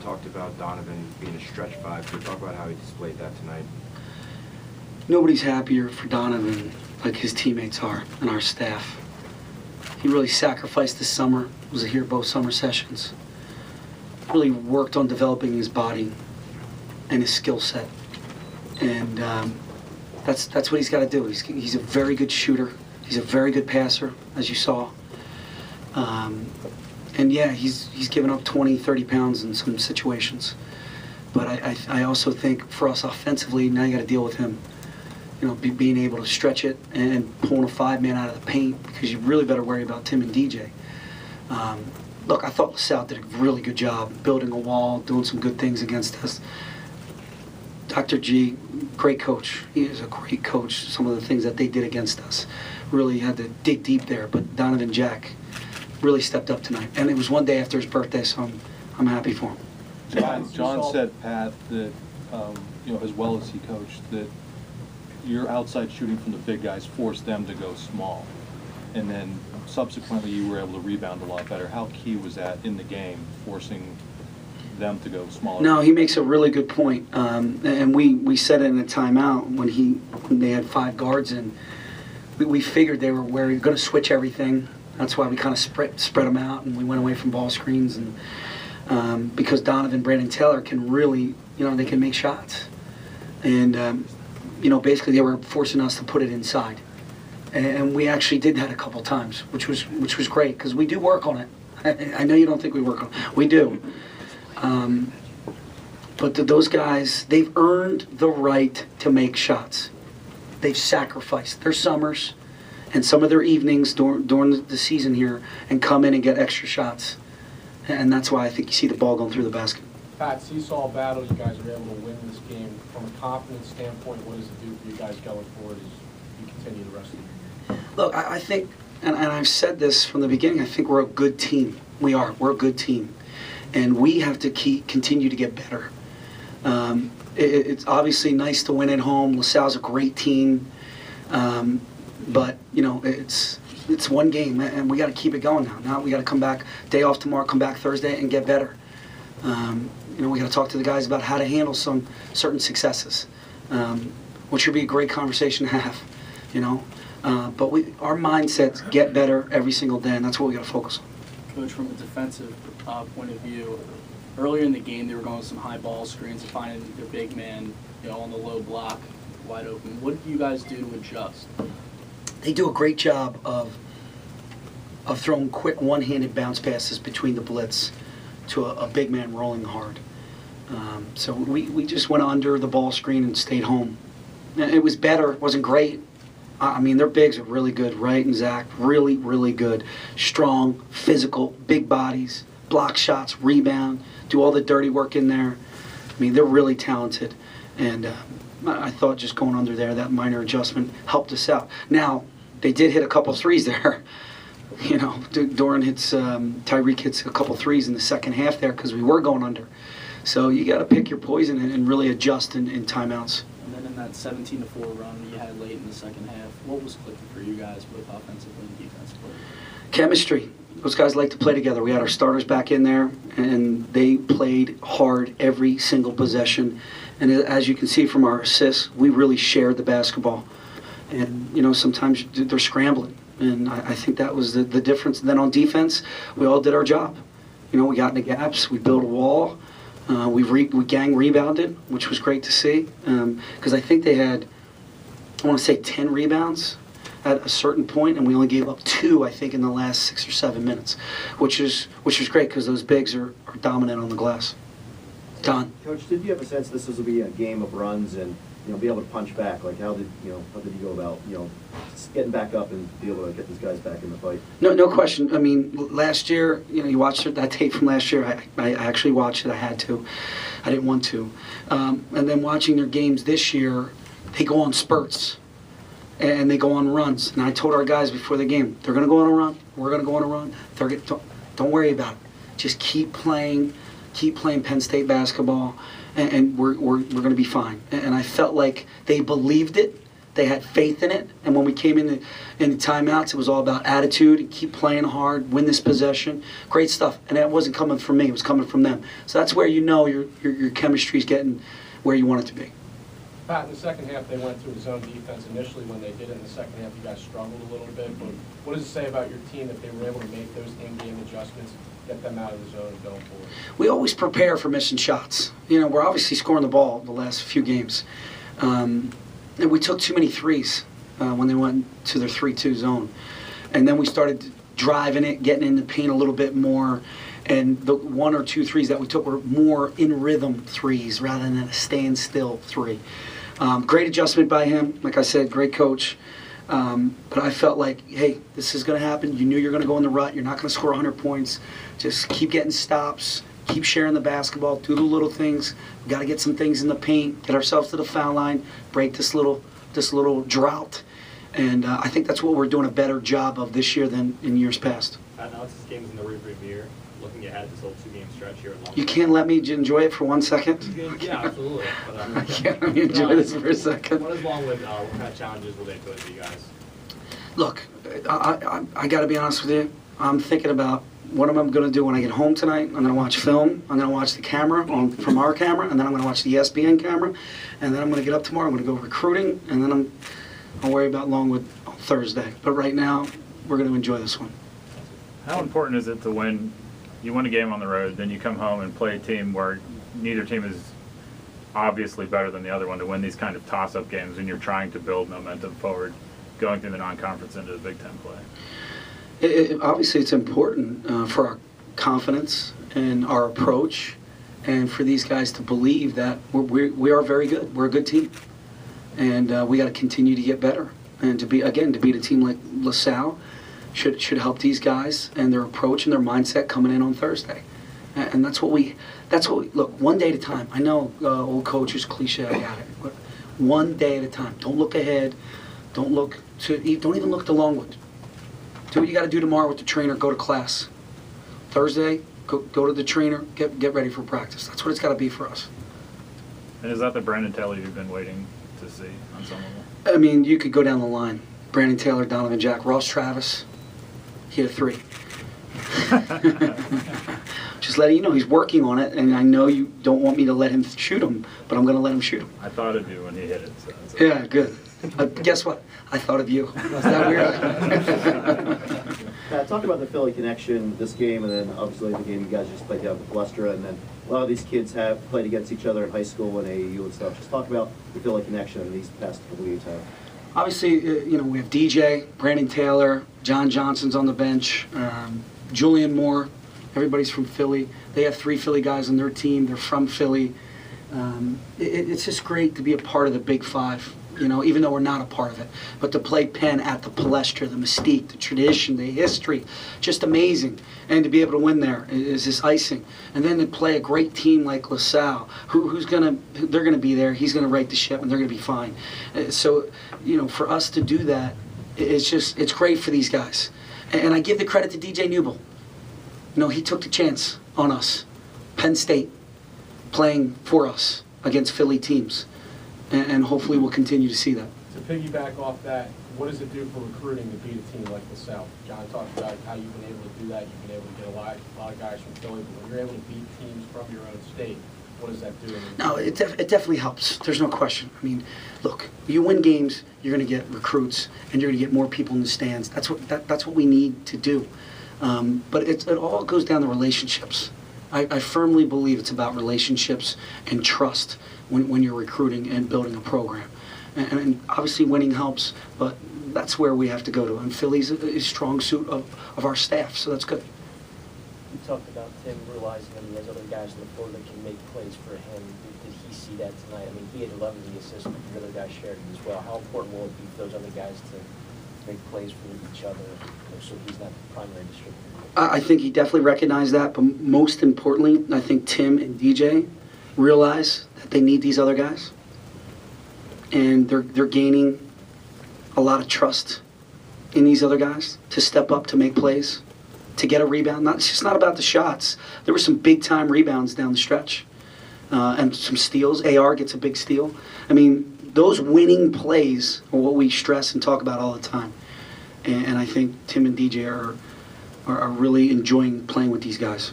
talked about Donovan being a stretch five. Can you talk about how he displayed that tonight? Nobody's happier for Donovan like his teammates are and our staff. He really sacrificed this summer, was here both summer sessions. Really worked on developing his body and his skill set. And that's what he's got to do. He's a very good shooter. He's a very good passer, as you saw. And yeah, he's given up 20, 30 pounds in some situations. But I also think for us offensively, now you got to deal with him. You know, being able to stretch it and pulling a five-man out of the paint, because you really better worry about Tim and DJ. Look, I thought Salle did a really good job building a wall, doing some good things against us. Dr. G, great coach. He is a great coach. Some of the things that they did against us really had to dig deep there. But Donovan Jack really stepped up tonight. And it was one day after his birthday, so I'm happy for him. John said, Pat, that as well as he coached, that your outside shooting from the big guys forced them to go small. And then subsequently you were able to rebound a lot better. How key was that in the game, forcing them to go smaller? No, he makes a really good point. And we said it in a timeout when they had five guards in. We figured they were going to switch everything. That's why we kind of spread them out, and we went away from ball screens. And because Donovan, Brandon Taylor can really, they can make shots. And, basically they were forcing us to put it inside. And we actually did that a couple times, which was great, because we do work on it. I know you don't think we work on it. We do. But those guys, they've earned the right to make shots. They've sacrificed their summers and some of their evenings during the season here and come in and get extra shots. And that's why I think you see the ball going through the basket. Pat, seesaw battle, you guys were able to win this game. From a confidence standpoint, what does it do for you guys going forward as you continue the rest of the year? Look, I think, and I've said this from the beginning, I think we're a good team. We are. We're a good team. And we have to continue to get better. It's obviously nice to win at home. LaSalle's a great team. But, it's one game, and we got to keep it going now. Now we got to come back, day off tomorrow, come back Thursday, and get better. We got to talk to the guys about how to handle some certain successes, which would be a great conversation to have, But our mindsets get better every single day, and that's what we got to focus on. Coach, from a defensive point of view, earlier in the game they were going with some high ball screens and finding their big man, on the low block, wide open. What did you guys do to adjust? They do a great job of throwing quick one-handed bounce passes between the blitz to a big man rolling hard. So we just went under the ball screen and stayed home. It was better. It wasn't great. I mean, their bigs are really good. Wright and Zach, really, really good. Strong, physical, big bodies, block shots, rebound, do all the dirty work in there. I mean, they're really talented. And I thought just going under there, that minor adjustment helped us out. Now, they did hit a couple threes there. Doran hits, Tyreek hits a couple threes in the second half there because we were going under. So you got to pick your poison and really adjust in timeouts. And then in that 17-4 run you had late in the second half, what was clicking for you guys, both offensively and defensively? Chemistry. Those guys like to play together. We had our starters back in there, and they played hard every single possession. And as you can see from our assists, we really shared the basketball. And, sometimes they're scrambling. And I think that was the difference. And then on defense, we all did our job. We got in the gaps, we built a wall, we gang rebounded, which was great to see. Because I think they had, I want to say 10 rebounds at a certain point, and we only gave up 2, I think, in the last 6 or 7 minutes, which is great because those bigs are dominant on the glass. Don. Coach, did you have a sense this was going to be a game of runs and be able to punch back? Like how did you go about getting back up and be able to get these guys back in the fight? No question. I mean, last year, you watched that tape from last year. I actually watched it. I had to. I didn't want to. And then watching their games this year, they go on spurts and they go on runs. And I told our guys before the game, they're going to go on a run. We're going to go on a run. Don't worry about it. Just keep playing Penn State basketball, and we're going to be fine. And I felt like they believed it, They had faith in it, and when we came in the timeouts, it was all about attitude, keep playing hard, win this possession, great stuff. And that wasn't coming from me; it was coming from them. So that's where you know your chemistry's getting where you want it to be. Pat, in the second half, they went to a zone defense initially. When they did it in the second half, you guys struggled a little bit. But what does it say about your team that they were able to make those in-game adjustments, get them out of the zone and going forward? We always prepare for missing shots. You know, we're obviously scoring the ball the last few games. And we took too many threes when they went to their 3-2 zone. And then we started driving it, getting in the paint a little bit more. And the 1 or 2 threes that we took were more in rhythm threes rather than a standstill three. Great adjustment by him. Like I said, great coach. But I felt like, hey, this is going to happen. You knew you're going to go in the rut. You're not going to score 100 points. Just keep getting stops. Keep sharing the basketball. Do the little things. We got to get some things in the paint. Get ourselves to the foul line. Break this little drought. And I think that's what we're doing a better job of this year than in years past. Now this game's in the rearview mirror. Looking ahead this whole 2-game stretch here. You can't let me enjoy it for 1 second? Yeah, absolutely. But, I can't let me enjoy this for a second. What is Longwood? What kind of challenges will they pose to you guys? Look, I got to be honest with you. I'm thinking about what am I going to do when I get home tonight. I'm going to watch film. I'm going to watch the camera from our camera, and then I'm going to watch the ESPN camera, and then I'm going to get up tomorrow. I'm going to go recruiting, and then I'll worry about Longwood on Thursday. But right now, we're going to enjoy this one. How important is it to win? You win a game on the road, then you come home and play a team where neither team is obviously better than the other one, to win these kind of toss-up games when you're trying to build momentum forward going through the non-conference into the Big Ten play? Obviously, it's important for our confidence and our approach, and for these guys to believe that we are very good. We're a good team, and we got to continue to get better. And to beat a team like LaSalle should help these guys and their approach and their mindset coming in on Thursday. And that's what we look, one day at a time. I know old coaches cliche, I got it. But one day at a time. Don't look ahead. Don't even look to Longwood. Do what you got to do tomorrow with the trainer. Go to class. Thursday, go to the trainer. Get ready for practice. That's what it's got to be for us. And is that the Brandon Taylor you've been waiting to see on some level? I mean, you could go down the line. Brandon Taylor, Donovan, Jack, Ross Travis. He had a 3. Just letting you know he's working on it, and I know you don't want me to let him shoot him, but I'm going to let him shoot him. I thought of you when he hit it. So yeah, good. Guess what? I thought of you. Is that weird? Talk about the Philly connection this game, and then obviously the game you guys just played down with Leicester, and then a lot of these kids have played against each other in high school and AAU and stuff. Just talk about the Philly connection and these past couple of years have. Obviously, we have DJ, Brandon Taylor, John Johnson's on the bench, Julian Moore. Everybody's from Philly. They have 3 Philly guys on their team. They're from Philly. It's just great to be a part of the Big Five, even though we're not a part of it. But to play Penn at the Palestra, the mystique, the tradition, the history, just amazing. And to be able to win there is just icing. And then to play a great team like LaSalle, they're gonna be there. He's gonna right the ship, and they're gonna be fine. So, for us to do that, it's great for these guys. And I give the credit to DJ Newble. He took the chance on us. Penn State playing for us against Philly teams. And hopefully we'll continue to see that. To piggyback off that, what does it do for recruiting to beat a team like LaSalle? John talked about how you've been able to do that. You've been able to get a lot of guys from Philly. But when you're able to beat teams from your own state, what does that do? No, it definitely helps. There's no question. I mean, look, you win games, you're going to get recruits, and you're going to get more people in the stands. That's what we need to do. But it all goes down to relationships. I firmly believe it's about relationships and trust when you're recruiting and building a program. And obviously winning helps, but that's where we have to go to. And Philly's a strong suit of our staff, so that's good. You talked about Tim realizing that he has other guys on the floor that can make plays for him. Did he see that tonight? I mean, he had 11 of the assists, but the other guys shared it as well. How important will it be for those other guys to make plays for each other so he's not the primary distributor? I think he definitely recognized that, but most importantly, I think Tim and DJ realize that they need these other guys, and they're gaining a lot of trust in these other guys to step up, to make plays, to get a rebound. It's just not about the shots. There were some big-time rebounds down the stretch, and some steals. AR gets a big steal. I mean, those winning plays are what we stress and talk about all the time. And I think Tim and DJ are really enjoying playing with these guys.